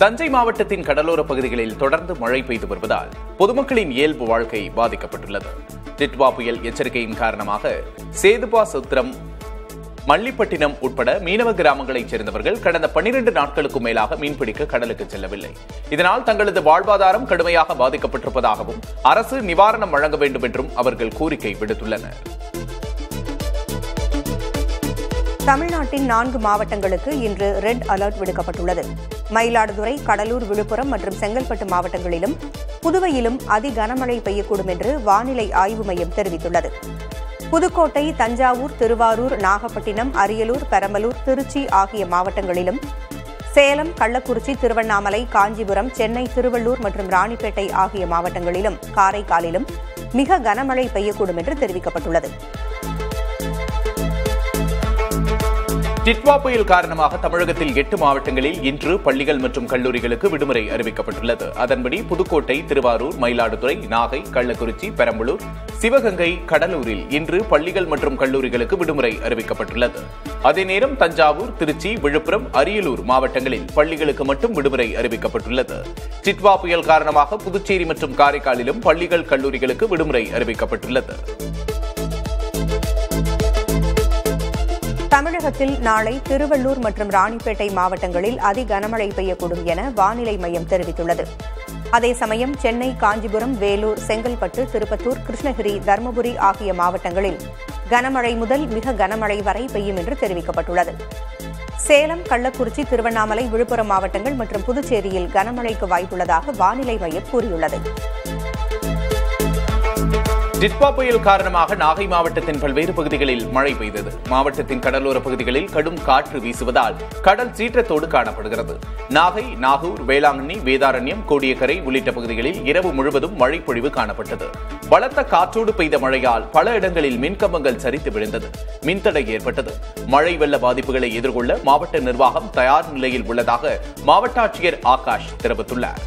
தஞ்சை மாவட்டத்தின் கடலோர பகுதிகளில் தொடர்ந்து மழை பெய்து வருவதால் பொதுமக்களின் இயல்பு வாழ்க்கை பாதிக்கப்பட்டுள்ளது. டிட்வா புயல் எச்சரிக்கையின் காரணமாக சேதுபாசத்திரம், மல்லிப்பட்டினம் உட்பட மீனவ கிராமங்களைச் சேர்ந்தவர்கள் கடந்த 12 நாட்களுக்கும் மேலாக மீன்பிடிக்க கடலுக்கு செல்லவில்லை. இதனால் தங்களது வாழ்வாதாரம் கடுமையாக பாதிக்கப்பட்டிருப்பதாகவும் அரசு நிவாரணம் வழங்க வேண்டும் என்றும் அவர்கள் கோரிக்கை விடுத்துள்ளனர். தமிழ்நாட்டின் 4 மாவட்டங்களுக்கு இன்று ரெட் அலர்ட் விடுக்கப்பட்டுள்ளது. மயிலாடுதுறை, கடலூர், விழுப்புரம் மற்றும் செங்கல்பட்டு மாவட்டங்களிலும் புதுவையிலும் அதி கனமழை பெய்யக்கூடும் என்று வானிலை ஆய்வு மையம் தெரிவித்துள்ளது. புதுக்கோட்டை, தஞ்சாவூர், திருவாரூர், நாகப்பட்டினம், அரியலூர், பெரம்பலூர், திருச்சி ஆகிய மாவட்டங்களிலும், சேலம், கள்ளக்குறிச்சி, திருவண்ணாமலை, காஞ்சிபுரம், சென்னை, திருவள்ளூர் மற்றும் ராணிப்பேட்டை ஆகிய மாவட்டங்களிலும், காரைக்காலிலும் மிக கனமழை பெய்யக்கூடும் என்று தெரிவிக்கப்பட்டுள்ளது. டிட்வா புயல் காரணமாக தமிழகத்தில் 8 மாவட்டங்களில் இன்று பள்ளிகள் மற்றும் கல்லூரிகளுக்கு விடுமுறை அறிவிக்கப்பட்டுள்ளது. அதன்படி புதுக்கோட்டை, திருவாரூர், மயிலாடுதுறை, நாகை, கள்ளக்குறிச்சி, பெரம்பலூர், சிவகங்கை, கடலூரில் இன்று பள்ளிகள் மற்றும் கல்லூரிகளுக்கு விடுமுறை அறிவிக்கப்பட்டுள்ளது. அதேநேரம் தஞ்சாவூர், திருச்சி, விழுப்புரம், அரியலூர் மாவட்டங்களில் பள்ளிகளுக்கு மட்டும் விடுமுறை அறிவிக்கப்பட்டுள்ளது. டிட்வா புயல் காரணமாக புதுச்சேரி மற்றும் காரைக்காலிலும் பள்ளிகள், கல்லூரிகளுக்கு விடுமுறை அறிவிக்கப்பட்டுள்ளது. தமிழகத்தில் நாளை திருவள்ளூர் மற்றும் ராணிப்பேட்டை மாவட்டங்களில் அதி கனமழை பெய்யக்கூடும் என வானிலை மையம் தெரிவித்துள்ளது. அதே சமயம் சென்னை, காஞ்சிபுரம், வேலூர், செங்கல்பட்டு, திருப்பத்தூர், கிருஷ்ணகிரி, தருமபுரி ஆகிய மாவட்டங்களில் கனமழை முதல் மிக கனமழை வரை பெய்யும் என்று தெரிவிக்கப்பட்டுள்ளது. சேலம், கள்ளக்குறிச்சி, திருவண்ணாமலை, விழுப்புரம் மாவட்டங்கள் மற்றும் புதுச்சேரியில் கனமழைக்கு வாய்ப்புள்ளதாக வானிலை மையம் கூறியுள்ளது. டிட்வா புயல் காரணமாக நாகை மாவட்டத்தின் பல்வேறு பகுதிகளில் மழை பெய்தது. மாவட்டத்தின் கடலோர பகுதிகளில் கடும் காற்று வீசுவதால் கடல் சீற்றத்தோடு காணப்படுகிறது. நாகை, நாகூர், வேளாங்கண்ணி, வேதாரண்யம், கோடியக்கரை உள்ளிட்ட பகுதிகளில் இரவு முழுவதும் மழை பொழிவு காணப்பட்டது. பலத்த காற்றோடு பெய்த மழையால் பல இடங்களில் மின்கம்பங்கள் சரிந்து விழுந்தது. மின்தடை ஏற்பட்டது. மழை வெள்ள பாதிப்புகளை எதிர்கொள்ள மாவட்ட நிர்வாகம் தயார் நிலையில் உள்ளதாக மாவட்ட ஆட்சியர் ஆகாஷ் தெரிவித்துள்ளார்.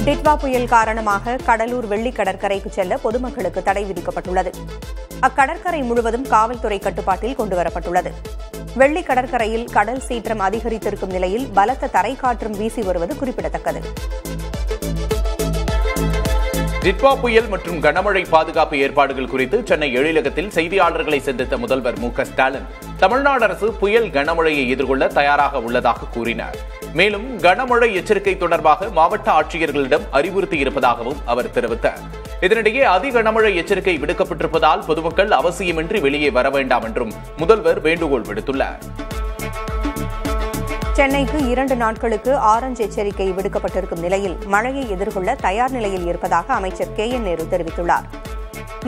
டிட்வா புயல் காரணமாக கடலூர் வெள்ளி கடற்கரைக்கு செல்ல பொதுமக்களுக்கு தடை விதிக்கப்பட்டுள்ளது. அக்கடற்கரை முழுவதும் காவல்துறை கட்டுப்பாட்டில் கொண்டுவரப்பட்டுள்ளது. வெள்ளி கடற்கரையில் கடல் சீற்றம் அதிகரித்திருக்கும் நிலையில் பலத்த தரைக்காற்றும் வீசி வருவது குறிப்பிடத்தக்கது. டிட்வா புயல் மற்றும் கனமழை பாதுகாப்பு ஏற்பாடுகள் குறித்து சென்னை எழிலகத்தில் செய்தியாளர்களை சந்தித்த முதல்வர் மு.க. ஸ்டாலின் தமிழ்நாடு அரசு புயல் கனமழையை எதிர்கொள்ள தயாராக உள்ளதாக கூறினார். மேலும் கனமழை எச்சரிக்கை தொடர்பாக மாவட்ட ஆட்சியர்களிடம் அறிவுறுத்தியிருப்பதாகவும் அவர் தெரிவித்தார். இதனிடையே அதி கனமழை எச்சரிக்கை விடுக்கப்பட்டிருப்பதால் பொதுமக்கள் அவசியமின்றி வெளியே வர வேண்டாம் என்றும் முதல்வர் வேண்டுகோள் விடுத்துள்ளார். சென்னைக்கு 2 நாட்களுக்கு ஆரஞ்ச் எச்சரிக்கை விடுக்கப்பட்டிருக்கும் நிலையில் மழையை எதிர்கொள்ள தயார் நிலையில் இருப்பதாக அமைச்சர் KN நேரு தெரிவித்துள்ளார்.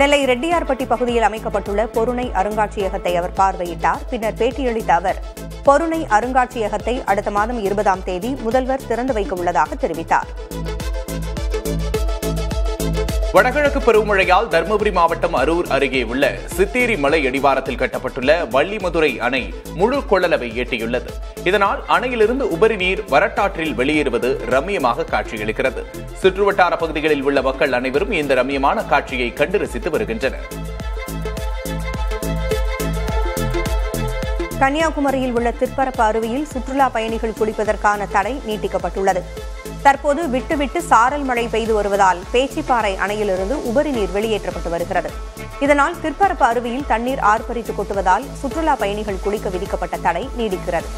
நெல்லை ரெட்டியார்பட்டி பகுதியில் அமைக்கப்பட்டுள்ள பொருணை அருங்காட்சியகத்தை அவர் பார்வையிட்டார். பின்னர் பேட்டியளித்த அவர் பொருணை அருங்காட்சியகத்தை அடுத்த மாதம் 20ஆம் தேதி முதல்வர் திறந்து வைக்க உள்ளதாக தெரிவித்தார். வடகிழக்கு பருவமழையால் தருமபுரி மாவட்டம் அரூர் அருகே உள்ள சித்தேரி மலை அடிவாரத்தில் கட்டப்பட்டுள்ள வள்ளிமதுரை அணை முழு கொள்ளளவை எட்டியுள்ளது. இதனால் அணையிலிருந்து உபரி நீர் வரட்டாற்றில் வெளியேறுவது ரம்மியமாக காட்சியளிக்கிறது. சுற்றுவட்டார பகுதிகளில் உள்ள மக்கள் அனைவரும் இந்த ரம்மியமான காட்சியை கண்டு ரசித்து வருகின்றனர். கன்னியாகுமரியில் உள்ள திற்பரப்பு அருவியில் சுற்றுலா பயணிகள் குளிப்பதற்கான தடை நீட்டிக்கப்பட்டுள்ளது. தற்போது விட்டுவிட்டு சாரல் மழை பெய்து வருவதால் பேச்சிப்பாறை அணையிலிருந்து உபரி நீர் வெளியேற்றப்பட்டு வருகிறது. இதனால் திற்பரப்பு அருவியில் தண்ணீர் ஆர்ப்பரித்து கொட்டுவதால் சுற்றுலா பயணிகள் குளிக்க விதிக்கப்பட்ட தடை நீடிக்கிறது.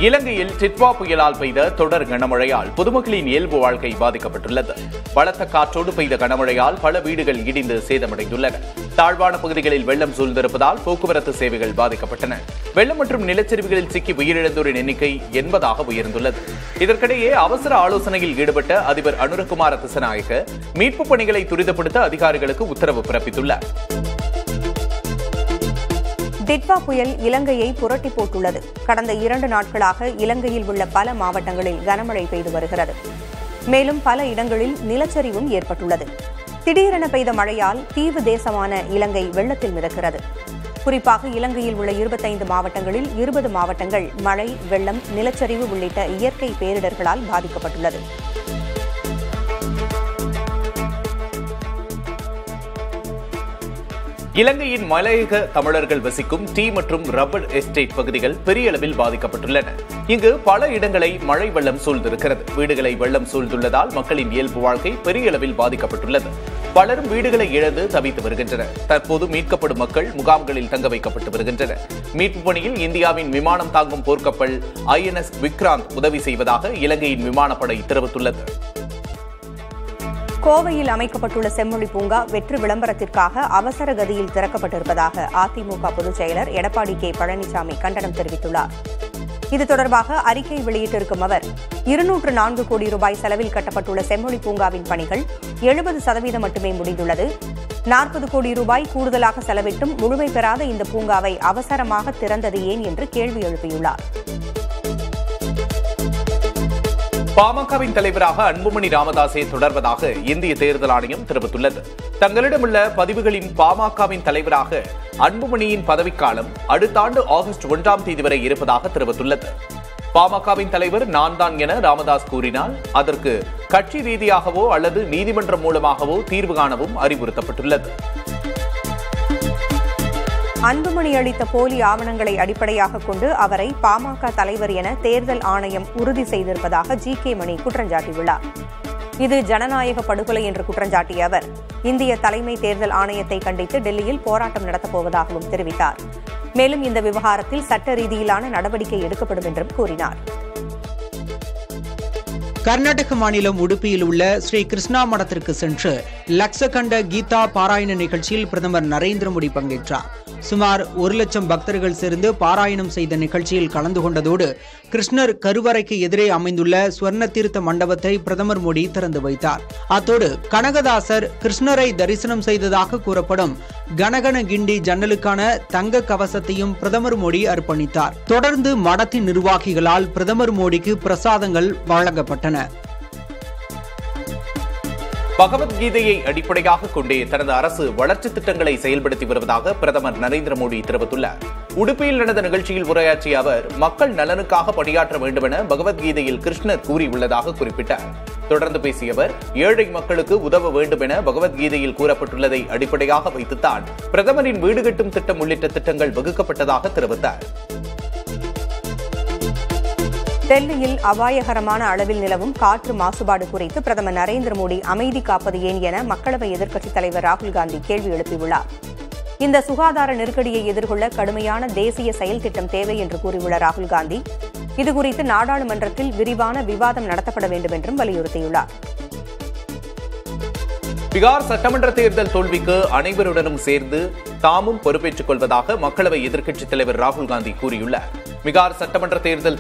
இலங்கையில் டிட்வா புயலால் பெய்த தொடர் கனமழையால் பொதுமக்களின் இயல்பு வாழ்க்கை பாதிக்கப்பட்டுள்ளது. பலத்த காற்றோடு பெய்த கனமழையால் பல வீடுகள் இடிந்து சேதமடைந்துள்ளன. தாழ்வான பகுதிகளில் வெள்ளம் சூழ்ந்திருப்பதால் போக்குவரத்து சேவைகள் பாதிக்கப்பட்டன. வெள்ளம் மற்றும் நிலச்சரிவுகளில் சிக்கி உயிரிழந்தோரின் எண்ணிக்கை 80ஆக உயர்ந்துள்ளது. இதற்கிடையே அவசர ஆலோசனையில் ஈடுபட்ட அதிபர் அனுரகுமார திசநாயக்க மீட்புப் பணிகளை துரிதப்படுத்த அதிகாரிகளுக்கு உத்தரவு பிறப்பித்துள்ளார். டிட்வா புயல் இலங்கையை புரட்டி போட்டுள்ளது. கடந்த 2 நாட்களாக இலங்கையில் உள்ள பல மாவட்டங்களில் கனமழை பெய்து வருகிறது. மேலும் பல இடங்களில் நிலச்சரிவும் ஏற்பட்டுள்ளது. திடீரென பெய்த மழையால் தீவு தேசமான இலங்கை வெள்ளத்தில் மிதக்கிறது. குறிப்பாக இலங்கையில் உள்ள 25 மாவட்டங்களில் 20 மாவட்டங்கள் மழை, வெள்ளம், நிலச்சரிவு உள்ளிட்ட இயற்கை பேரிடர்களால் பாதிக்கப்பட்டுள்ளது. இலங்கையின் மலையக தமிழர்கள் வசிக்கும் டீ மற்றும் ரப்பர் எஸ்டேட் பகுதிகள் பெரிய அளவில் பாதிக்கப்பட்டுள்ளன. இங்கு பல இடங்களை மழை வெள்ளம் சூழ்ந்திருக்கிறது. வீடுகளை வெள்ளம் சூழ்ந்துள்ளதால் மக்களின் இயல்பு வாழ்க்கை பெரிய அளவில் பாதிக்கப்பட்டுள்ளது. பலரும் வீடுகளை இழந்து தவித்து வருகின்றனர். தற்போது மீட்கப்படும் மக்கள் முகாம்களில் தங்க வைக்கப்பட்டு வருகின்றனர். மீட்பு பணியில் இந்தியாவின் விமானம் தாங்கும் போர்க்கப்பல் INS விக்ராந்த் உதவி செய்வதாக இலங்கையின் விமானப்படை தெரிவித்துள்ளது. கோவையில் அமைக்கப்பட்டுள்ள செம்மொழி பூங்கா வெற்று விளம்பரத்திற்காக அவசர கதியில் திறக்கப்பட்டிருப்பதாக அதிமுக பொதுச் செயலர் எடப்பாடி கே பழனிசாமி கண்டனம் தெரிவித்துள்ளார். இது தொடர்பாக அறிக்கை வெளியிட்டிருக்கும் அவர் 204 கோடி ரூபாய் செலவில் கட்டப்பட்டுள்ள செம்மொழி பூங்காவின் பணிகள் 70% மட்டுமே முடிந்துள்ளது. 40 கோடி ரூபாய் கூடுதலாக செலவிட்டும் முழுமை பெறாத இந்த பூங்காவை அவசரமாக திறந்தது ஏன் என்று கேள்வி எழுப்பியுள்ளார். பாமகவின் தலைவராக அன்புமணி ராமதாஸை தொடர்வதாக இந்திய தேர்தல் ஆணையம் தெரிவித்துள்ளது. தங்களிடமுள்ள பதிவுகளின் பாமகவின் தலைவராக அன்புமணியின் பதவிக்காலம் அடுத்த ஆண்டு ஆகஸ்ட் 1ஆம் தேதி வரை இருப்பதாக தெரிவித்துள்ளது. பாமகவின் தலைவர் நான் தான் என ராமதாஸ் கூறினால் அதற்கு கட்சி ரீதியாகவோ அல்லது நீதிமன்றம் மூலமாகவோ தீர்வு காணவும் அறிவுறுத்தப்பட்டுள்ளது. அன்புமணி அளித்த போலி ஆவணங்களை அடிப்படையாக கொண்டு அவரை பாமக தலைவர் என தேர்தல் ஆணையம் உறுதி செய்திருப்பதாக GK மணி குற்றஞ்சாட்டியுள்ளார். இது ஜனநாயக படுகொலை என்று குற்றஞ்சாட்டிய அவர் இந்திய தலைமை தேர்தல் ஆணையத்தை கண்டித்து டெல்லியில் போராட்டம் நடத்தப்போவதாகவும் தெரிவித்தார். மேலும் இந்த விவகாரத்தில் சட்ட ரீதியிலான நடவடிக்கை எடுக்கப்படும் என்றும் கூறினார். கர்நாடக மாநிலம் உடுப்பியில் உள்ள ஸ்ரீ கிருஷ்ணா மடத்திற்கு சென்று லக்ஷகண்ட கீதா பாராயண நிகழ்ச்சியில் பிரதமர் நரேந்திர மோடி பங்கேற்றார். சுமார் 1 லட்சம் பக்தர்கள் சேர்ந்து பாராயணம் செய்த நிகழ்ச்சியில் கலந்து கொண்டதோடு கிருஷ்ணர் கருவறைக்கு எதிரே அமைந்துள்ள ஸ்வர்ண தீர்த்த மண்டபத்தை பிரதமர் மோடி திறந்து வைத்தார். அத்தோடு கனகதாசர் கிருஷ்ணரை தரிசனம் செய்ததாக கூறப்படும் கனகன கிண்டி ஜன்னலுக்கான தங்க கவசத்தையும் பிரதமர் மோடி அர்ப்பணித்தார். தொடர்ந்து மடத்தின் நிர்வாகிகளால் பிரதமர் மோடிக்கு பிரசாதங்கள் வழங்கப்பட்டன. பகவத்கீதையை அடிப்படையாக கொண்டே தனது அரசு வளர்ச்சித் திட்டங்களை செயல்படுத்தி வருவதாக பிரதமர் நரேந்திர மோடி தெரிவித்துள்ளார். உடுப்பியில் நடந்த நிகழ்ச்சியில் உரையாற்றிய அவர் மக்கள் நலனுக்காக பணியாற்ற வேண்டும் என பகவத்கீதையில் கிருஷ்ணர் கூறியுள்ளதாக குறிப்பிட்டார். தொடர்ந்து பேசிய அவர் ஏழை மக்களுக்கு உதவ வேண்டும் என பகவத்கீதையில் கூறப்பட்டுள்ளதை அடிப்படையாக வைத்துத்தான் பிரதமரின் வீடு கட்டும் திட்டம் உள்ளிட்ட திட்டங்கள் வகுக்கப்பட்டதாக தெரிவித்தார். டெல்லியில் அபாயகரமான அளவில் நிலவும் காற்று மாசுபாடு குறித்து பிரதமர் நரேந்திர மோடி அமைதி காப்பது ஏன் என மக்களவை எதிர்க்கட்சித் தலைவர் ராகுல் காந்தி கேள்வி எழுப்பியுள்ளார். இந்த சுகாதார நெருக்கடியை எதிர்கொள்ள கடுமையான தேசிய செயல் திட்டம் தேவை என்று கூறியுள்ள ராகுல் காந்தி இதுகுறித்து நாடாளுமன்றத்தில் விரிவான விவாதம் நடத்தப்பட வேண்டும் என்றும் வலியுறுத்தியுள்ளார். பீகார் சட்டமன்ற தேர்தல் தோல்விக்கு அனைவருடனும் சேர்ந்து தாமும் பொறுப்பேற்றுக் கொள்வதாக மக்களவை எதிர்க்கட்சித் தலைவர் ராகுல் காந்தி கூறியுள்ளார். பீகார் சட்டமன்ற தேர்தல்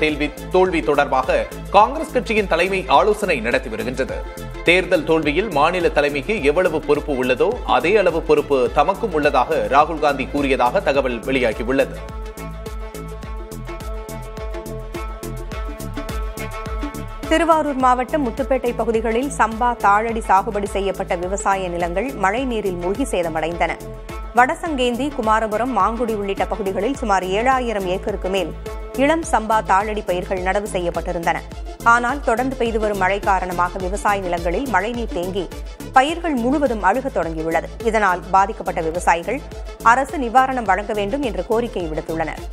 தோல்வி தொடர்பாக காங்கிரஸ் கட்சியின் தலைமை ஆலோசனை நடத்தி வருகின்றது. தேர்தல் தோல்வியில் மாநில தலைமைக்கு எவ்வளவு பொறுப்பு உள்ளதோ அதே அளவு பொறுப்பு தமக்கும் உள்ளதாக ராகுல் காந்தி கூறியதாக தகவல் வெளியாகியுள்ளது. திருவாரூர் மாவட்டம் முத்துப்பேட்டை பகுதிகளில் சம்பா தாழடி சாகுபடி செய்யப்பட்ட விவசாய நிலங்கள் மழை நீரில் மூழ்கி சேதமடைந்தன. வடசங்கேந்தி, குமாரபுரம், மாங்குடி உள்ளிட்ட பகுதிகளில் சுமார் 7000 ஏக்கருக்கு மேல் இளம் சம்பா தாழடி பயிர்கள் நடவு செய்யப்பட்டிருந்தன. ஆனால் தொடர்ந்து பெய்து வரும் மழை காரணமாக விவசாய நிலங்களில் மழைநீர் தேங்கி பயிர்கள் முழுவதும் அழுகத் தொடங்கியுள்ளது. இதனால் பாதிக்கப்பட்ட விவசாயிகள் அரசு நிவாரணம் வழங்க வேண்டும் என்று கோரிக்கை விடுத்துள்ளனர்.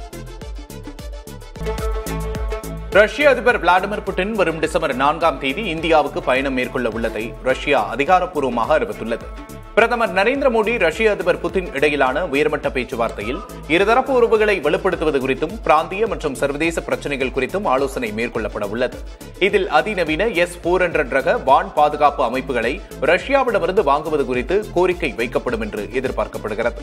ரஷ்ய அதிபர் விளாடிமிர் புட்டின் வரும் டிசம்பர் 4ஆம் தேதி இந்தியாவுக்கு பயணம் மேற்கொள்ள உள்ளதை ரஷ்யா அதிகாரப்பூர்வமாக அறிவித்துள்ளது. பிரதமர் நரேந்திர மோடி ரஷ்ய அதிபர் புட்டின் இடையிலான உயர்மட்ட பேச்சுவார்த்தையில் இருதரப்பு உறவுகளை வலுப்படுத்துவது குறித்தும் பிராந்திய மற்றும் சர்வதேச பிரச்சினைகள் குறித்தும் ஆலோசனை மேற்கொள்ளப்பட உள்ளது. இதில் அதிநவீன S-400 ரக வான் பாதுகாப்பு அமைப்புகளை ரஷ்யாவிடமிருந்து வாங்குவது குறித்து கோரிக்கை வைக்கப்படும் என்று எதிர்பார்க்கப்படுகிறது.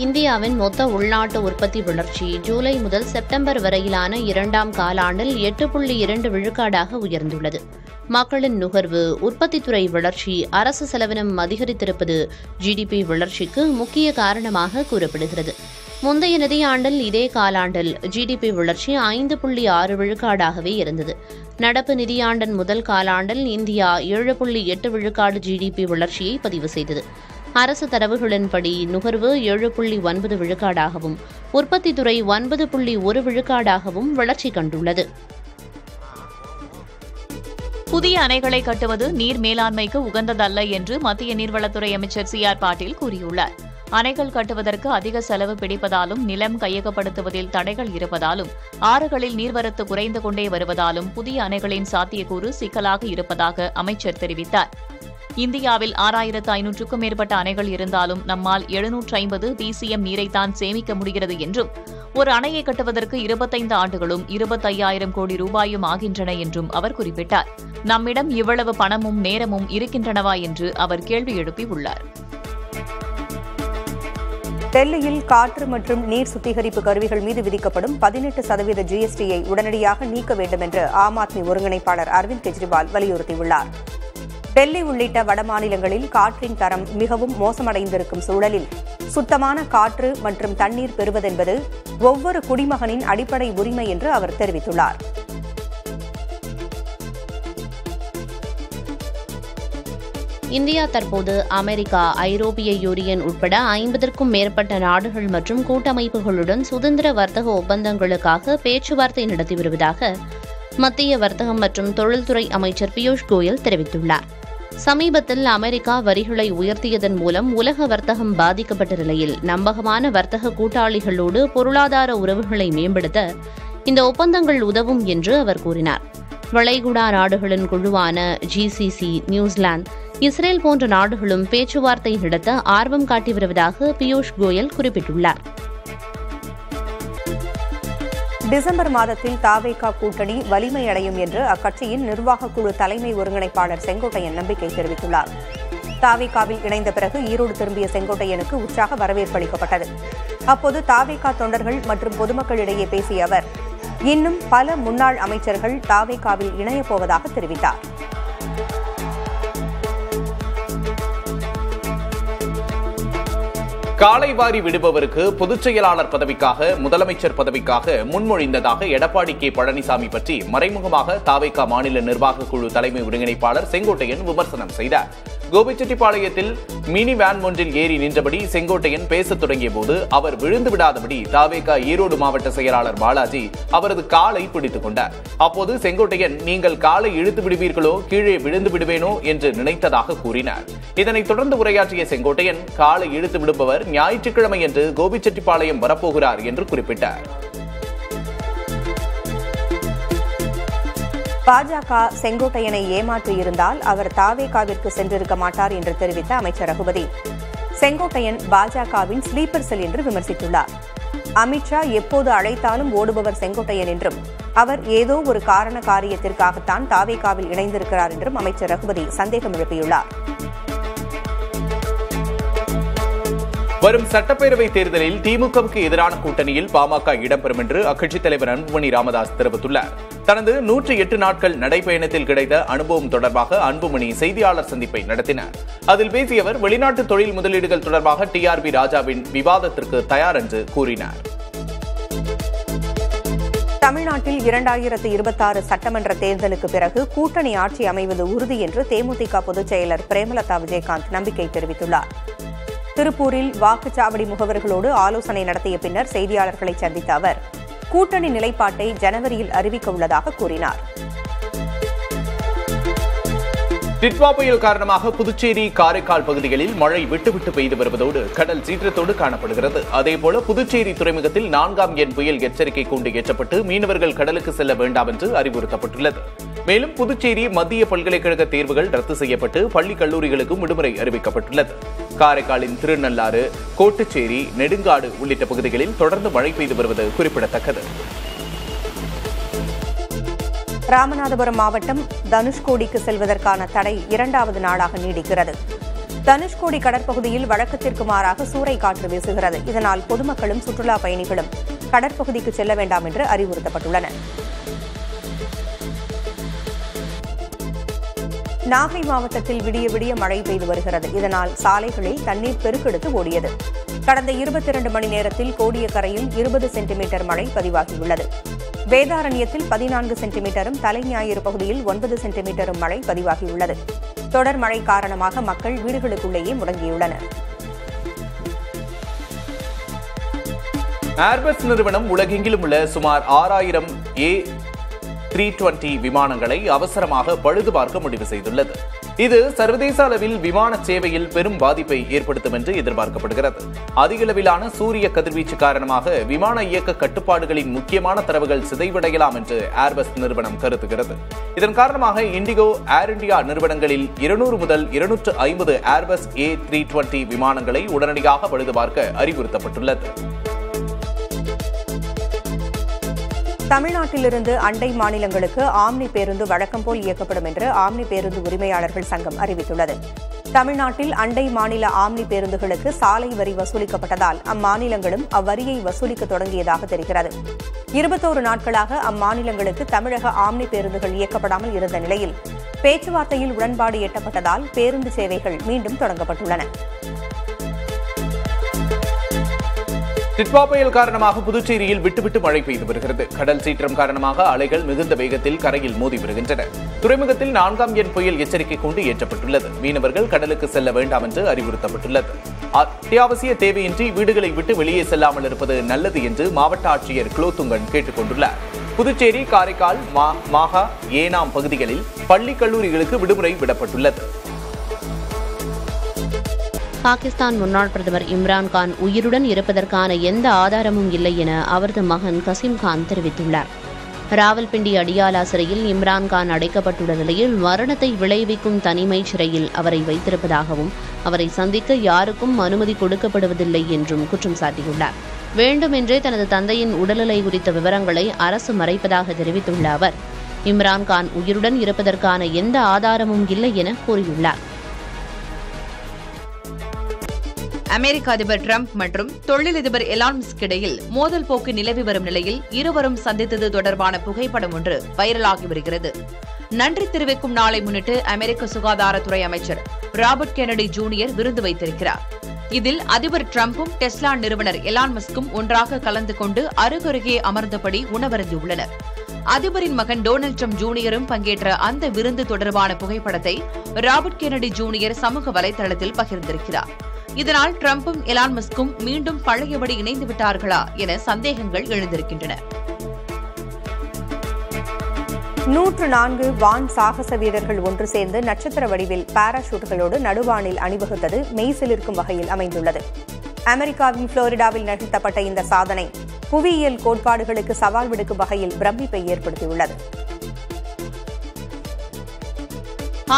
இந்தியாவின் மொத்த உள்நாட்டு உற்பத்தி வளர்ச்சி ஜூலை முதல் செப்டம்பர் வரையிலான 2ஆம் காலாண்டில் 8.2 விழுக்காடாக உயர்ந்துள்ளது. மக்களின் நுகர்வு, உற்பத்தித்துறை வளர்ச்சி, அரசு செலவினம் அதிகரித்திருப்பது GDP வளர்ச்சிக்கு முக்கிய காரணமாக கூறப்படுகிறது. முந்தைய நிதியாண்டில் இதே காலாண்டில் GDP வளர்ச்சி 5.6 விழுக்காடாகவே இருந்தது. நடப்பு நிதியாண்டின் முதல் காலாண்டில் இந்தியா 7.8 விழுக்காடு GDP வளர்ச்சியை பதிவு செய்தது. அரசு தரவுகளின்படி நுகர்வு 7.9 விழுக்காடாகவும் உற்பத்தித்துறை 9.1 விழுக்காடாகவும் வளர்ச்சி கண்டுள்ளது. புதிய அணைகளை கட்டுவது நீர் மேலாண்மைக்கு உகந்ததல்ல என்று மத்திய நீர்வளத்துறை அமைச்சர் சி.ஆர். பாட்டீல் கூறியுள்ளார். அணைகள் கட்டுவதற்கு அதிக செலவு பிடிப்பதாலும் நிலம் கையகப்படுத்துவதில் தடைகள் இருப்பதாலும் ஆறுகளில் நீர்வரத்து குறைந்து கொண்டே வருவதாலும் புதிய அணைகளின் சாத்தியக்கூறு சிக்கலாக இருப்பதாக அமைச்சர் தெரிவித்தார். இந்தியாவில் 6500க்கும் மேற்பட்ட அணைகள் இருந்தாலும் நம்மால் 750 பிசிஎம் நீரைத்தான் சேமிக்க முடிகிறது என்றும் ஒரு அணையை கட்டுவதற்கு 25 ஆண்டுகளும் 25,000 கோடி ரூபாயும் ஆகின்றன என்றும் அவர் குறிப்பிட்டார். நம்மிடம் இவ்வளவு பணமும் நேரமும் இருக்கின்றனவா என்று அவர் கேள்வி எழுப்பியுள்ளார். டெல்லியில் காற்று மற்றும் நீர் சுத்திகரிப்பு கருவிகள் மீது விதிக்கப்படும் 18% ஜிஎஸ்டியை உடனடியாக நீக்க வேண்டும் என்று ஆம் ஆத்மி ஒருங்கிணைப்பாளர் அரவிந்த் கெஜ்ரிவால் வலியுறுத்தியுள்ளார். டெல்லி உள்ளிட்ட வடமாநிலங்களில் காற்றின் தரம் மிகவும் மோசமடைந்திருக்கும் சூழலில் சுத்தமான காற்று மற்றும் தண்ணீர் பெறுவதென்பது ஒவ்வொரு குடிமகனின் அடிப்படை உரிமை என்று அவர் தெரிவித்துள்ளார். இந்தியா தற்போது அமெரிக்கா, ஐரோப்பிய யூனியன் உட்பட 50க்கும் மேற்பட்ட நாடுகள் மற்றும் கூட்டமைப்புகளுடன் சுதந்திர வர்த்தக ஒப்பந்தங்களுக்காக பேச்சுவார்த்தை நடத்தி வருவதாக மத்திய வர்த்தகம் மற்றும் தொழில்துறை அமைச்சர் பியூஷ் கோயல் தெரிவித்துள்ளார். சமீபத்தில் அமெரிக்கா வரிகளை உயர்த்தியதன் மூலம் உலக வர்த்தகம் பாதிக்கப்பட்ட நிலையில் நம்பகமான வர்த்தக கூட்டாளிகளோடு பொருளாதார உறவுகளை மேம்படுத்த இந்த ஒப்பந்தங்கள் உதவும் என்று அவர் கூறினார். வளைகுடா நாடுகளின் குழுவான ஜிசிசி, நியூசிலாந்து, இஸ்ரேல் போன்ற நாடுகளும் பேச்சுவார்த்தை நடத்த ஆர்வம் காட்டி வருவதாக பியூஷ் கோயல் குறிப்பிட்டுள்ளார். டிசம்பர் மாதத்தில் தாவேகா கூட்டணி வலிமையடையும் என்று அக்கட்சியின் நிர்வாகக் குழு தலைமை ஒருங்கிணைப்பாளர் செங்கோட்டையன் நம்பிக்கை தெரிவித்துள்ளார். தாவேகாவில் இணைந்த பிறகு ஈரோடு திரும்பிய செங்கோட்டையனுக்கு உற்சாக வரவேற்பு அளிக்கப்பட்டது. அப்போது தாவேகா தொண்டர்கள் மற்றும் பொதுமக்களிடையே பேசிய அவர் இன்னும் பல முன்னாள் அமைச்சர்கள் தாவேகாவில் இணையப் போவதாக தெரிவித்தார். காலை வாரி விடுபவருக்கு பொதுச் செயலாளர் பதவிக்காக, முதலமைச்சர் பதவிக்காக முன்மொழிந்ததாக எடப்பாடி கே. பழனிசாமி பற்றி மறைமுகமாக தாவேகா மாநில நிர்வாகக் குழு தலைமை ஒருங்கிணைப்பாளர் செங்கோட்டையன் விமர்சனம் செய்தார். கோபிச்செட்டிப்பாளையத்தில் மினி வேன் ஒன்றில் ஏறி நின்றபடி செங்கோட்டையன் பேசத் தொடங்கிய போது அவர் விழுந்து விடாதபடி தாவேகா ஈரோடு மாவட்ட செயலாளர் பாலாஜி அவரது காலை பிடித்துக் கொண்டார். அப்போது செங்கோட்டையன், நீங்கள் காலை இழுத்து விடுவீர்களோ, கீழே விழுந்து விடுவேனோ என்று நினைத்ததாக கூறினார். இதனைத் தொடர்ந்து உரையாற்றிய செங்கோட்டையன், காலை இழுத்து விடுபவர் ஞாயிற்றுக்கிழமை என்று கோபிச்செட்டிப்பாளையம் வரப்போகிறார் என்று குறிப்பிட்டார். பாஜக செங்கோட்டையனை ஏமாற்றியிருந்தால் அவர் தாவேகாவிற்கு சென்றிருக்க மாட்டார் என்று தெரிவித்த அமைச்சர் ரகுபதி, செங்கோட்டையன் பாஜகவின் ஸ்லீப்பர் செல் என்று விமர்சித்துள்ளார். அமித்ஷா எப்போது அழைத்தாலும் ஓடுபவர் செங்கோட்டையன் என்றும் அவர் ஏதோ ஒரு காரண காரியத்திற்காகத்தான் தாவேகாவில் இணைந்திருக்கிறார் என்றும் அமைச்சர் ரகுபதி சந்தேகம் எழுப்பியுள்ளார். வரும் சட்டப்பேரவைத் தேர்தலில் திமுகவுக்கு எதிரான கூட்டணியில் பாமக இடம்பெறும் என்று அக்கட்சித் தலைவர் அன்புமணி ராமதாஸ் தெரிவித்துள்ளார். தனது 108 நாட்கள் நடைபயணத்தில் கிடைத்த அனுபவம் தொடர்பாக அன்புமணி செய்தியாளர் சந்திப்பை நடத்தினார். அதில் பேசிய அவர் வெளிநாட்டு தொழில் முதலீடுகள் தொடர்பாக டிஆர்பி ராஜாவின் விவாதத்திற்கு தயார் என்று கூறினார். தமிழ்நாட்டில் 2026 சட்டமன்ற தேர்தலுக்கு பிறகு கூட்டணி ஆட்சி அமைவது உறுதி என்று தேமுதிக பொதுச் செயலர் பிரேமலதா விஜயகாந்த் நம்பிக்கை தெரிவித்துள்ளார். திருப்பூரில் வாக்குச்சாவடி முகவர்களோடு ஆலோசனை நடத்திய பின்னர் செய்தியாளர்களை சந்தித்த அவர் கூட்டணி நிலைப்பாட்டை ஜனவரியில் அறிவிக்க உள்ளதாக கூறினார். டிட்வா புயல் காரணமாக புதுச்சேரி, காரைக்கால் பகுதிகளில் மழை விட்டுவிட்டு பெய்து வருவதோடு கடல் சீற்றத்தோடு காணப்படுகிறது. அதேபோல புதுச்சேரி துறைமுகத்தில் 4ஆம் எண் புயல் எச்சரிக்கை கூண்டு ஏற்றப்பட்டு மீனவர்கள் கடலுக்கு செல்ல வேண்டாம் என்று அறிவுறுத்தப்பட்டுள்ளது. மேலும் புதுச்சேரி மத்திய பல்கலைக்கழக தேர்வுகள் ரத்து செய்யப்பட்டு பள்ளி கல்லூரிகளுக்கும் விடுமுறை அறிவிக்கப்பட்டுள்ளது. காரைக்காலின் திருநள்ளாறு, கோட்டுச்சேரி, நெடுங்காடு உள்ளிட்ட பகுதிகளில் தொடர்ந்து மழை பெய்து வருவது குறிப்பிடத்தக்கது. ராமநாதபுரம் மாவட்டம் தனுஷ்கோடிக்கு செல்வதற்கான தடை 2வது நாளாக நீடிக்கிறது. தனுஷ்கோடி கடற்பகுதியில் வழக்கத்திற்கு மாறாக சூறைக்காற்று வீசுகிறது. இதனால் பொதுமக்களும் சுற்றுலா பயணிகளும் கடற்பகுதிக்கு செல்ல வேண்டாம் என்று அறிவுறுத்தப்பட்டுள்ளனர். நாகை மாவட்டத்தில் விடிய விடிய மழை பெய்து வருகிறது. இதனால் சாலைகளில் தண்ணீர் பெருக்கெடுத்து ஓடியது. கடந்த 22 மணி நேரத்தில் கோடியக்கரையில் 20 சென்டிமீட்டர் மழை பதிவாகியுள்ளது. வேதாரண்யத்தில் 14 சென்டிமீட்டரும், தலைஞாயிறு பகுதியில் 9 சென்டிமீட்டரும் மழை பதிவாகியுள்ளது. தொடர் மழை காரணமாக மக்கள் வீடுகளுக்குள்ளேயே முடங்கியுள்ளனர். ஏர்பஸ் நிறுவனம் உலகெங்கிலும் உள்ள சுமார் 6000 A320 A320 விமானங்களை அவசரமாக பழுது பார்க்க முடிவு செய்துள்ளது. இது சர்வதேச அளவில் விமான சேவையில் பெரும் பாதிப்பை ஏற்படுத்தும் என்று எதிர்பார்க்கப்படுகிறது. அதிகளவிலான சூரிய கதிர்வீச்சு காரணமாக விமான இயக்க கட்டுப்பாடுகளின் முக்கியமான தரவுகள் சிதைவடையலாம் என்று ஏர்பஸ் நிறுவனம் கருதுகிறது. இதன் காரணமாக இண்டிகோ, ஏர் இந்தியா நிறுவனங்களில் 200 முதல் 250 ஏர்பஸ் A320 விமானங்களை உடனடியாக பழுது பார்க்க அறிவுறுத்தப்பட்டுள்ளது. தமிழ்நாட்டிலிருந்து அண்டை மாநிலங்களுக்கு ஆம்னி பேருந்து வழக்கம் போல் இயக்கப்படும் என்று ஆம்னி பேருந்து உரிமையாளர்கள் சங்கம் அறிவித்துள்ளது. தமிழ்நாட்டில் அண்டை மாநில ஆம்னி பேருந்துகளுக்கு சாலை வரி வசூலிக்கப்பட்டதால் அம்மாநிலங்களும் அவ்வரியை வசூலிக்க தொடங்கியதாக தெரிகிறது. 21 நாட்களாக அம்மாநிலங்களுக்கு தமிழக ஆம்னி பேருந்துகள் இயக்கப்படாமல் இருந்த நிலையில் பேச்சுவார்த்தையில் உடன்பாடு எட்டப்பட்டதால் பேருந்து சேவைகள் மீண்டும் தொடங்கப்பட்டுள்ளன. டிட்வா புயல் காரணமாக புதுச்சேரியில் விட்டுவிட்டு மழை பெய்து வருகிறது. கடல் சீற்றம் காரணமாக அலைகள் மிகுந்த வேகத்தில் கரையில் மோதி வருகின்றன. துறைமுகத்தில் 4ஆம் எண் புயல் எச்சரிக்கை கூண்டு ஏற்றப்பட்டுள்ளது. மீனவர்கள் கடலுக்கு செல்ல வேண்டாம் என்று அறிவுறுத்தப்பட்டுள்ளது. அத்தியாவசிய தேவையின்றி வீடுகளை விட்டு வெளியே செல்லாமல் இருப்பது நல்லது என்று மாவட்ட ஆட்சியர் குலோத்துங்கன் கேட்டுக் கொண்டுள்ளார். புதுச்சேரி, காரைக்கால், மாஹா, ஏனாம் பகுதிகளில் பள்ளி கல்லூரிகளுக்கு விடுமுறை விடப்பட்டுள்ளது. பாகிஸ்தான் முன்னாள் பிரதமர் இம்ரான்கான் உயிருடன் இருப்பதற்கான எந்த ஆதாரமும் இல்லை என அவரது மகன் கசீம்கான் தெரிவித்துள்ளார். ராவல்பிண்டி அடியாலா சிறையில் இம்ரான்கான் அடைக்கப்பட்டுள்ள நிலையில் மரணத்தை விளைவிக்கும் தனிமை சிறையில் அவரை வைத்திருப்பதாகவும் அவரை சந்திக்க யாருக்கும் அனுமதி கொடுக்கப்படுவதில்லை என்றும் குற்றம் சாட்டியுள்ளார். வேண்டுமென்றே தனது தந்தையின் உடல்நிலை குறித்த விவரங்களை அரசு மறைப்பதாக தெரிவித்துள்ள அவர் இம்ரான்கான் உயிருடன் இருப்பதற்கான எந்த ஆதாரமும் இல்லை என கூறியுள்ளார். அமெரிக்க அதிபர் டிரம்ப் மற்றும் தொழிலதிபர் எலான் மஸ்க் இடையில் மோதல் போக்கு நிலவி வரும் நிலையில் இருவரும் சந்தித்தது தொடர்பான புகைப்படம் ஒன்று வைரலாகி வருகிறது. நன்றி தெரிவிக்கும் நாளை முன்னிட்டு அமெரிக்க சுகாதாரத்துறை அமைச்சர் ராபர்ட் கென்னடி ஜூனியர் விருந்து வைத்திருக்கிறார். இதில் அதிபர் டிரம்பும் டெஸ்லா நிறுவனர் எலான் மஸ்கும் ஒன்றாக கலந்து கொண்டு அருகருகே அமர்ந்தபடி உணவருந்தியுள்ளனர். அதிபரின் மகன் டொனால்டு டிரம்ப் ஜூனியரும் பங்கேற்ற அந்த விருந்து தொடர்பான புகைப்படத்தை ராபர்ட் கென்னடி ஜூனியர் சமூக வலைதளத்தில் பகிர்ந்திருக்கிறார். இதனால் டிரம்பும் எலான் மஸ்கும் மீண்டும் பழையபடி இணைந்து விட்டார்களா என சந்தேகங்கள் எழுந்திருக்கின்றன. 104 வான் சாகச வீரர்கள் ஒன்று சேர்ந்து நட்சத்திர வடிவில் பாராசூட்டுகளோடு நடுவானில் அணிவகுத்தது மெய்சிலிருக்கும் வகையில் அமைந்துள்ளது. அமெரிக்காவின் புளோரிடாவில் நிகழ்த்தப்பட்ட இந்த சாதனை புவியியல் கோட்பாடுகளுக்கு சவால் விடுக்கும் வகையில் பிரமிப்பை ஏற்படுத்தியுள்ளது.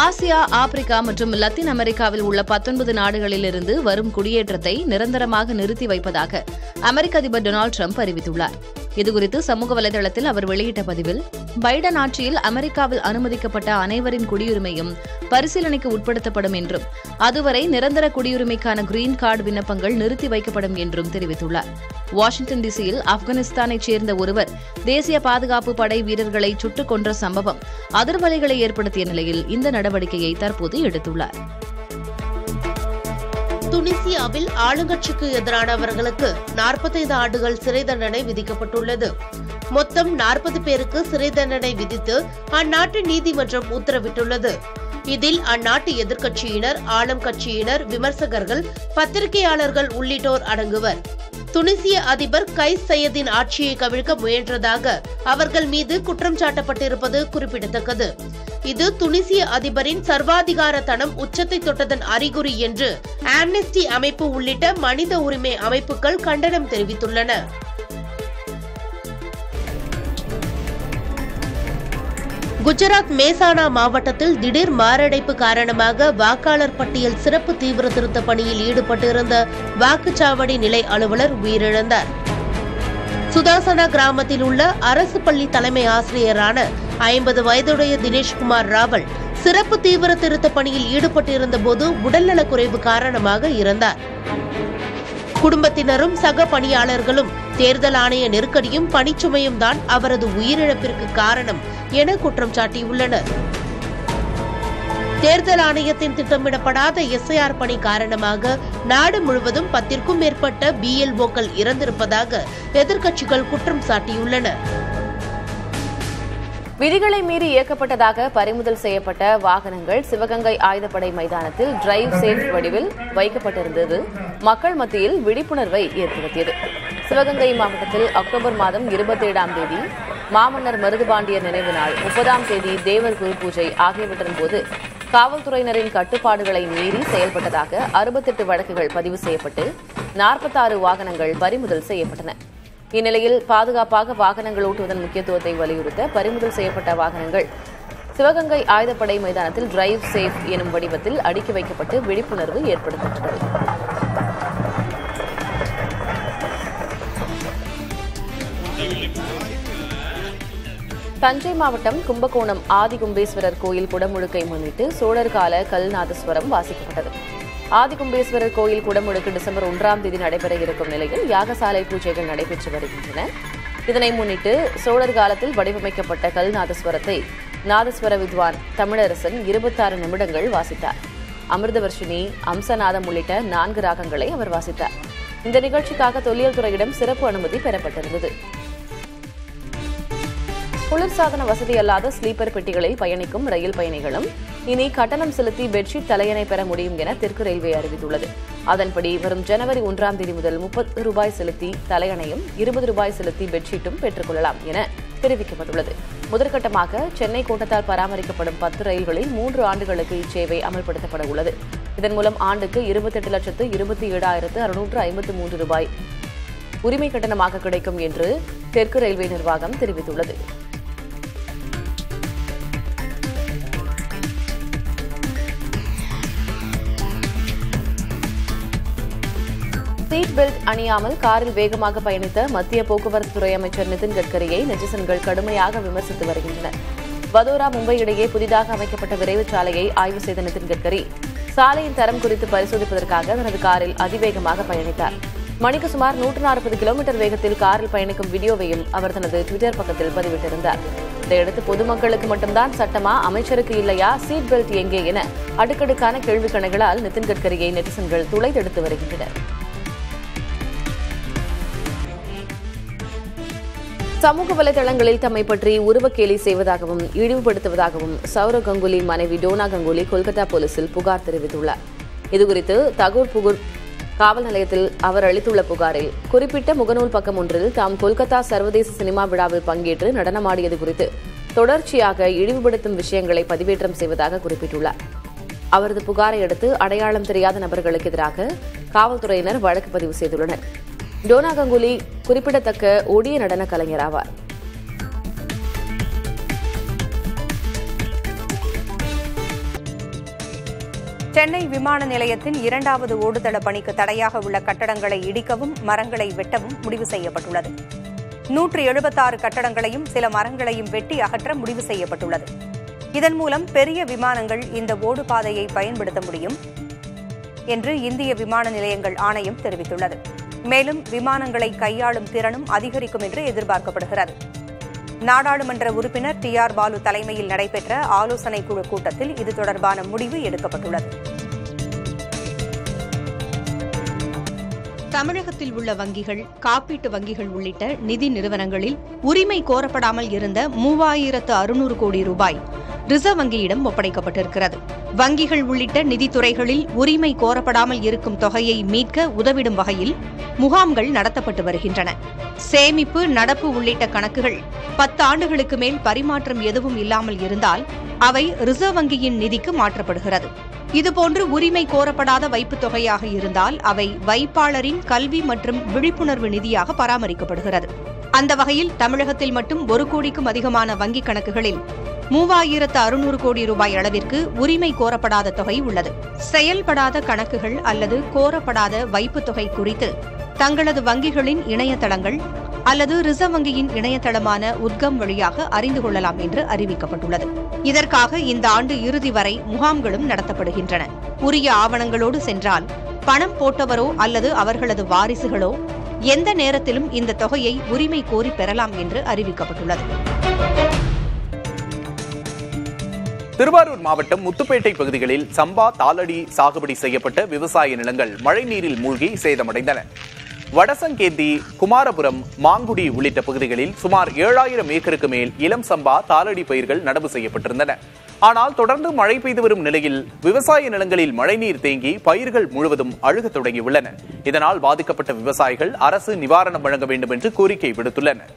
ஆசியா, ஆப்பிரிக்கா மற்றும் லத்தீன் அமெரிக்காவில் உள்ள 19 நாடுகளிலிருந்து வரும் குடியேற்றத்தை நிரந்தரமாக நிறுத்தி வைப்பதாக அமெரிக்க அதிபர் டொனால்டு டிரம்ப் அறிவித்துள்ளார். இதுகுறித்து சமூக வலைதளத்தில் அவர் வெளியிட்ட பதிவில், பைடன் ஆட்சியில் அமெரிக்காவில் அனுமதிக்கப்பட்ட அனைவரின் குடியுரிமையும் பரிசீலனைக்கு உட்படுத்தப்படும் என்றும் அதுவரை நிரந்தர குடியுரிமைக்கான கிரீன் கார்டு விண்ணப்பங்கள் நிறுத்தி வைக்கப்படும் என்றும் தெரிவித்துள்ளார். வாஷிங்டன் டிசியில் ஆப்கானிஸ்தானைச் சேர்ந்த ஒருவர் தேசிய பாதுகாப்பு படை வீரர்களை சுட்டுக் கொன்ற சம்பவம் அதிர்வலைகளை ஏற்படுத்திய நிலையில் இந்த நடவடிக்கையை தற்போது எடுத்துள்ளார். துனிசியாவில் ஆளுங்கட்சிக்கு எதிரானவர்களுக்கு 45 ஆண்டுகள் சிறை தண்டனை விதிக்கப்பட்டுள்ளது. மொத்தம் 40 பேருக்கு சிறை தண்டனை விதித்து அந்நாட்டு நீதிமன்றம் உத்தரவிட்டுள்ளது. இதில் அந்நாட்டு எதிர்க்கட்சியினர், ஆளும் கட்சியினர், விமர்சகர்கள், பத்திரிகையாளர்கள் உள்ளிட்டோர் அடங்குவர். துனிசிய அதிபர் கைஸ் சையதின் ஆட்சியை கவிழ்க்க முயன்றதாக அவர்கள் மீது குற்றம் சாட்டப்பட்டிருப்பது குறிப்பிடத்தக்கது. இது துனிசிய அதிபரின் சர்வாதிகாரத்தனம் உச்சத்தை தொட்டதன் அறிகுறி என்று ஆம்னெஸ்டி அமைப்பு உள்ளிட்ட மனித உரிமை அமைப்புகள் கண்டனம் தெரிவித்துள்ளன. குஜராத் மேசானா மாவட்டத்தில் திடீர் மாரடைப்பு காரணமாக வாக்காளர் பட்டியல் சிறப்பு தீவிர திருத்த பணியில் ஈடுபட்டிருந்த வாக்குச்சாவடி நிலை அலுவலர் உயிரிழந்தார். சுதாசனா கிராமத்தில் உள்ள அரசு பள்ளி தலைமை ஆசிரியரான 50 வயதுடைய தினேஷ்குமார் ராவல் சிறப்பு தீவிர திருத்த பணியில் ஈடுபட்டிருந்த போது உடல்நலக்குறைவு காரணமாக இறந்தார். குடும்பத்தினரும் சக பணியாளர்களும் தேர்தல் ஆணைய நெருக்கடியும் பணிச்சுமையும் தான் அவரது உயிரிழப்பிற்கு காரணம் என குற்றம் சாட்டியுள்ளனர். தேர்தல் ஆணையத்தின் திட்டமிடப்படாத எஸ்ஐஆர் பணி காரணமாக நாடு முழுவதும் 10க்கும் மேற்பட்ட பிஎல்ஓக்கள் இறந்திருப்பதாக எதிர்க்கட்சிகள் குற்றம் சாட்டியுள்ளன. விதிகளை மீறி இயக்கப்பட்டதாக பறிமுதல் செய்யப்பட்ட வாகனங்கள் சிவகங்கை ஆயுதப்படை மைதானத்தில் டிரைவ் சேஃப் வடிவில் வைக்கப்பட்டிருந்தது மக்கள் மத்தியில் விழிப்புணர்வை ஏற்படுத்தியது. சிவகங்கை மாவட்டத்தில் அக்டோபர் மாதம் 27ஆம் தேதி மாமன்னர் மருதுபாண்டியர் நினைவு நாள், 30ஆம் தேதி தேவர் குரு பூஜை ஆகியவற்றின் போது காவல்துறையினரின் கட்டுப்பாடுகளை மீறி செயல்பட்டதாக 68 வழக்குகள் பதிவு செய்யப்பட்டு 46 வாகனங்கள் பறிமுதல் செய்யப்பட்டன. இந்நிலையில் பாதுகாப்பாக வாகனங்கள் ஓட்டுவதன் முக்கியத்துவத்தை வலியுறுத்த பறிமுதல் செய்யப்பட்ட வாகனங்கள் சிவகங்கை ஆயுதப்படை மைதானத்தில் டிரைவ் சேஃப் எனும் வடிவத்தில் அடுக்கி வைக்கப்பட்டு விழிப்புணர்வு ஏற்படுத்தப்பட்டது. தஞ்சை மாவட்டம் கும்பகோணம் ஆதிகும்பேஸ்வரர் கோயில் குடமுழுக்கை முன்னிட்டு சோழர் கால கல்நாதஸ்வரம் வாசிக்கப்பட்டது. ஆதிகும்பேஸ்வரர் கோயில் குடமுழுக்கு டிசம்பர் 1ஆம் தேதி நடைபெற இருக்கும் நிலையில் யாகசாலை பூஜைகள் நடைபெற்று வருகின்றன. இதனை முன்னிட்டு சோழர் காலத்தில் வடிவமைக்கப்பட்ட கல்நாதஸ்வரத்தை நாதஸ்வர வித்வான் தமிழரசன் 26 நிமிடங்கள் வாசித்தார். அமிர்தவர்ஷினி, அம்சநாதம் உள்ளிட்ட 4 ராகங்களை அவர் வாசித்தார். இந்த நிகழ்ச்சிக்காக தொல்லியல் துறையிடம் சிறப்பு அனுமதி பெறப்பட்டிருந்தது. குளிர்சாதன வசதி அல்லாத ஸ்லீப்பர் பெட்டிகளில் பயணிக்கும் ரயில் பயணிகளும் இனி கட்டணம் செலுத்தி பெட்ஷீட் தலையணை பெற முடியும் என தெற்கு ரயில்வே அறிவித்துள்ளது. அதன்படி வரும் ஜனவரி 1ஆம் தேதி முதல் 30 ரூபாய் செலுத்தி தலையணையும் 20 ரூபாய் செலுத்தி பெட்ஷீட்டும் பெற்றுக் கொள்ளலாம் என தெரிவிக்கப்பட்டுள்ளது. முதற்கட்டமாக சென்னை கோட்டத்தால் பராமரிக்கப்படும் 10 ரயில்களில் 3 ஆண்டுகளுக்கு இச்சேவை அமல்படுத்தப்பட உள்ளது. இதன் மூலம் ஆண்டுக்கு 28,27,653 ரூபாய் உரிமை கட்டணமாக கிடைக்கும் என்று தெற்கு ரயில்வே நிர்வாகம் தெரிவித்துள்ளது. சீட் பெல்ட் அணியாமல் காரில் வேகமாக பயணித்த மத்திய போக்குவரத்து துறை அமைச்சர் நிதின் கட்கரியை நெட்டிசன்கள் கடுமையாக விமர்சித்து வருகின்றனர். வதோரா மும்பை இடையே புதிதாக அமைக்கப்பட்ட விரைவு சாலையை ஆய்வு செய்த நிதின் கட்கரி சாலையின் தரம் குறித்து பரிசோதிப்பதற்காக தனது காரில் அதிவேகமாக பயணித்தார். மணிக்கு சுமார் 140 கிலோமீட்டர் வேகத்தில் காரில் பயணிக்கும் வீடியோவையும் அவர் தனது ட்விட்டர் பக்கத்தில் பதிவிட்டிருந்தார். இதையடுத்து பொதுமக்களுக்கு மட்டும்தான் சட்டமா, அமைச்சருக்கு இல்லையா, சீட் பெல்ட் எங்கே என அடுக்கடுக்கான கேள்வி கணைகளால் நிதின் கட்கரியை நெட்டிசன்கள் துளைத்தெடுத்து வருகின்றனர். சமூக வலைதளங்களில் தம்மை பற்றி உருவக்கேலி செய்வதாகவும் இழிவுபடுத்துவதாகவும் சௌரவ் கங்குலி மனைவி டோனா கங்குலி கொல்கத்தா போலீசில் புகார் தெரிவித்துள்ளார். இதுகுறித்து தகூர் காவல் நிலையத்தில் அவர் அளித்துள்ள புகாரில் குறிப்பிட்ட முகநூல் பக்கம் ஒன்றில் தாம் கொல்கத்தா சர்வதேச சினிமா விழாவில் பங்கேற்று நடனமாடியது குறித்து தொடர்ச்சியாக இழிவுபடுத்தும் விஷயங்களை பதிவேற்றம் செய்வதாக குறிப்பிட்டுள்ளார். அவரது புகாரை அடுத்து அடையாளம் தெரியாத நபர்களுக்கு எதிராக காவல்துறையினர் வழக்கு பதிவு செய்துள்ளனர். டோனா கங்குலி குறிப்பிடத்தக்க ஒடிய நடன கலைஞர் ஆவார். சென்னை விமான நிலையத்தின் 2வது ஓடுதள பணிக்கு தடையாக உள்ள கட்டடங்களை இடிக்கவும் மரங்களை வெட்டவும் முடிவு செய்யப்பட்டுள்ளது. 176 கட்டடங்களையும் சில மரங்களையும் வெட்டி அகற்ற முடிவு செய்யப்பட்டுள்ளது. இதன் மூலம் பெரிய விமானங்கள் இந்த ஓடுபாதையை பயன்படுத்த முடியும் என்று இந்திய விமான நிலையங்கள் ஆணையம் தெரிவித்துள்ளது. மேலும் விமானங்களை கையாளும் திறனும் அதிகரிக்கும் என்று எதிர்பார்க்கப்படுகிறது. நாடாளுமன்ற உறுப்பினர் TR பாலு தலைமையில் நடைபெற்ற ஆலோசனைக் குழு கூட்டத்தில் இது தொடர்பான முடிவு எடுக்கப்பட்டுள்ளது. தமிழகத்தில் உள்ள வங்கிகள், காப்பீட்டு வங்கிகள் உள்ளிட்ட நிதி நிறுவனங்களில் உரிமை கோரப்படாமல் இருந்த 3600 கோடி ரூபாய் ரிசர்வ் வங்கியிடம் ஒப்படைக்கப்பட்டிருக்கிறது. வங்கிகள் உள்ளிட்ட நிதித்துறைகளில் உரிமை கோரப்படாமல் இருக்கும் தொகையை மீட்க உதவிடும் வகையில் முகாம்கள் நடத்தப்பட்டு வருகின்றன. சேமிப்பு, நடப்பு உள்ளிட்ட கணக்குகள் 10 ஆண்டுகளுக்கு மேல் பரிமாற்றம் எதுவும் இல்லாமல் இருந்தால் அவை ரிசர்வ் வங்கியின் நிதிக்கு மாற்றப்படுகிறது. இதுபோன்று உரிமை கோரப்படாத வைப்புத் தொகையாக இருந்தால் அவை வைப்பாளரின் கல்வி மற்றும் விழிப்புணர்வு நிதியாக பராமரிக்கப்படுகிறது. அந்த வகையில் தமிழகத்தில் மட்டும் 1 கோடிக்கும் அதிகமான வங்கிக் கணக்குகளில் 3600 கோடி ரூபாய் அளவிற்கு உரிமை கோரப்படாத தொகை உள்ளது. செயல்படாத கணக்குகள் அல்லது கோரப்படாத வைப்புத் தொகை குறித்து தங்களது வங்கிகளின் இணையதளங்கள் அல்லது ரிசர்வ் வங்கியின் இணையதளமான உத்கம் வழியாக அறிந்து கொள்ளலாம் என்று அறிவிக்கப்பட்டுள்ளது. இதற்காக இந்த ஆண்டு இறுதி வரை முகாம்களும் நடத்தப்படுகின்றன. உரிய ஆவணங்களோடு சென்றால் பணம் போட்டவரோ அல்லது அவர்களது வாரிசுகளோ எந்த நேரத்திலும் இந்த தொகையை உரிமை கோரி பெறலாம் என்று அறிவிக்கப்பட்டுள்ளது. திருவாரூர் மாவட்டம் முத்துப்பேட்டை பகுதிகளில் சம்பா, தாளடி சாகுபடி செய்யப்பட்ட விவசாய நிலங்கள் மழைநீரில் மூழ்கி சேதமடைந்தன. வடசங்கேந்தி, குமாரபுரம், மாங்குடி உள்ளிட்ட பகுதிகளில் சுமார் 7000 ஏக்கருக்கு மேல் இளம் சம்பா, தாளடி பயிர்கள் நடவு செய்யப்பட்டிருந்தன. ஆனால் தொடர்ந்து மழை பெய்து வரும் நிலையில் விவசாய நிலங்களில் மழைநீர் தேங்கி பயிர்கள் முழுவதும் அழுகத் தொடங்கியுள்ளன. இதனால் பாதிக்கப்பட்ட விவசாயிகள் அரசு நிவாரணம் வழங்க வேண்டும் என்று கோரிக்கை விடுத்துள்ளனர்.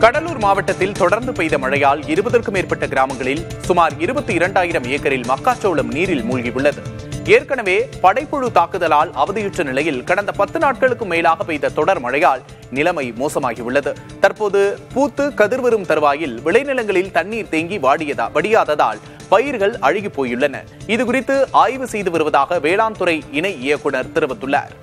கடலூர் மாவட்டத்தில் தொடர்ந்து பெய்த மழையால் 20க்கும் மேற்பட்ட கிராமங்களில் சுமார் 22,000 ஏக்கரில் மக்காச்சோளம் நீரில் மூழ்கியுள்ளது. ஏற்கனவே படைப்புழு தாக்குதலால் அவதியுற்ற நிலையில் கடந்த 10 நாட்களுக்கும் மேலாக பெய்த தொடர் மழையால் நிலைமை மோசமாகியுள்ளது. தற்போது பூத்து கதிர்வரும் தருவாயில் விளைநிலங்களில் தண்ணீர் தேங்கி வடியாததால் பயிர்கள் அழுகி போயுள்ளன. இதுகுறித்து ஆய்வு செய்து வருவதாக வேளாண் துறை இணை இயக்குநர் தெரிவித்துள்ளார்.